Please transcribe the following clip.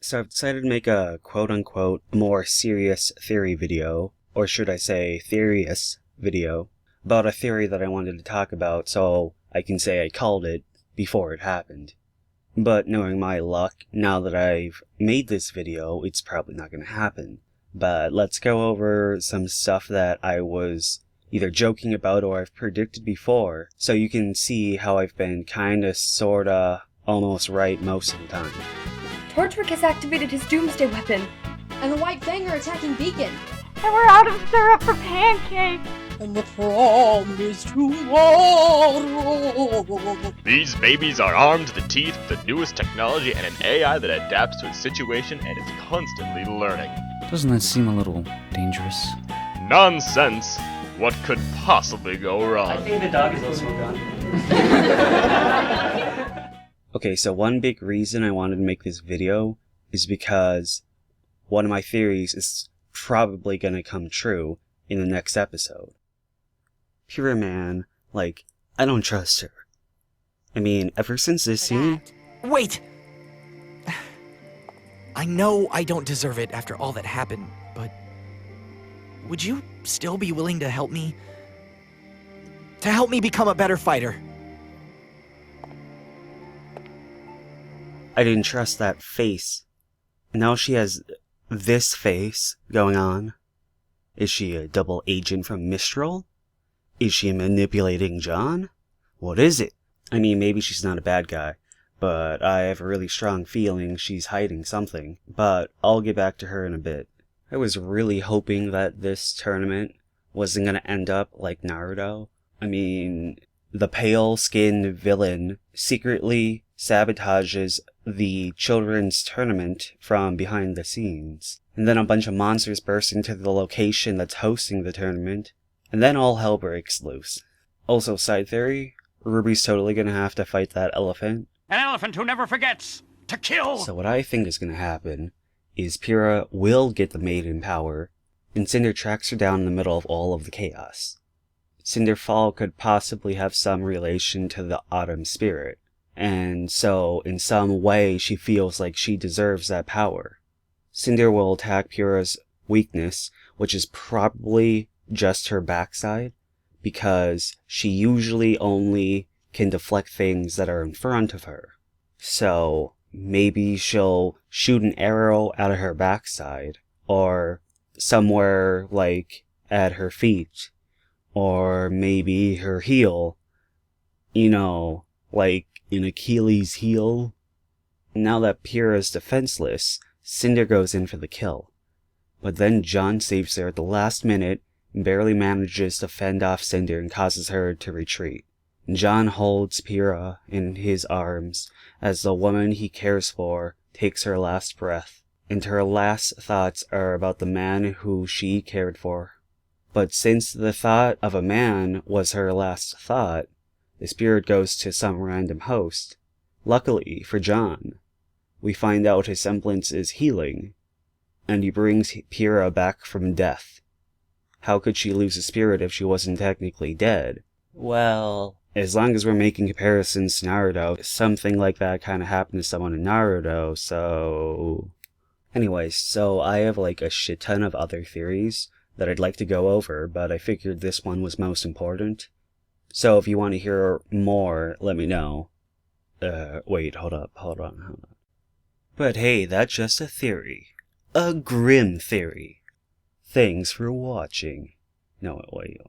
So I've decided to make a quote-unquote more serious theory video, or should I say theorious video, about a theory that I wanted to talk about so I can say I called it before it happened. But knowing my luck, now that I've made this video, it's probably not going to happen. But let's go over some stuff that I was either joking about or I've predicted before, so you can see how I've been kinda, sorta, almost right most of the time. Torchwick has activated his doomsday weapon. And the White Fang are attacking Beacon. And we're out of syrup for pancakes. And the prom is tomorrow. These babies are armed to the teeth with the newest technology and an AI that adapts to its situation and is constantly learning. Doesn't that seem a little dangerous? Nonsense! What could possibly go wrong? I think the dog is also gone. Okay, so one big reason I wanted to make this video is because one of my theories is probably gonna come true in the next episode. Pure man, like, I don't trust her. I mean, ever since this scene... Wait! I know I don't deserve it after all that happened, but... would you still be willing to help me? To help me become a better fighter? I didn't trust that face. Now she has this face going on. Is she a double agent from Mistral? Is she manipulating John? What is it? I mean, maybe she's not a bad guy, but I have a really strong feeling she's hiding something. But I'll get back to her in a bit. I was really hoping that this tournament wasn't gonna end up like Naruto. I mean, the pale-skinned villain secretly sabotages the children's tournament from behind the scenes. And then a bunch of monsters burst into the location that's hosting the tournament. And then all hell breaks loose. Also, side theory, Ruby's totally gonna have to fight that elephant. An elephant who never forgets to kill! So what I think is gonna happen is Pyrrha will get the Maiden power, and Cinder tracks her down in the middle of all of the chaos. Cinderfall could possibly have some relation to the Autumn Spirit, and so in some way she feels like she deserves that power. Cinder will attack Pyrrha's weakness, which is probably just her backside, because she usually only can deflect things that are in front of her. So maybe she'll shoot an arrow out of her backside, or somewhere like at her feet, or maybe her heel, you know, like in Achilles' heel. Now that Pyrrha's defenseless, Cinder goes in for the kill. But then John saves her at the last minute and barely manages to fend off Cinder and causes her to retreat. John holds Pyrrha in his arms as the woman he cares for takes her last breath, and her last thoughts are about the man who she cared for. But since the thought of a man was her last thought, the spirit goes to some random host. Luckily for John, we find out his semblance is healing, and he brings Pyrrha back from death. How could she lose a spirit if she wasn't technically dead? Well, as long as we're making comparisons to Naruto, something like that kind of happened to someone in Naruto, so... Anyways, so I have like a shit ton of other theories that I'd like to go over, but I figured this one was most important. So if you want to hear more, let me know. Wait, hold on. But hey, that's just a theory. A grim theory. Thanks for watching. No, wait.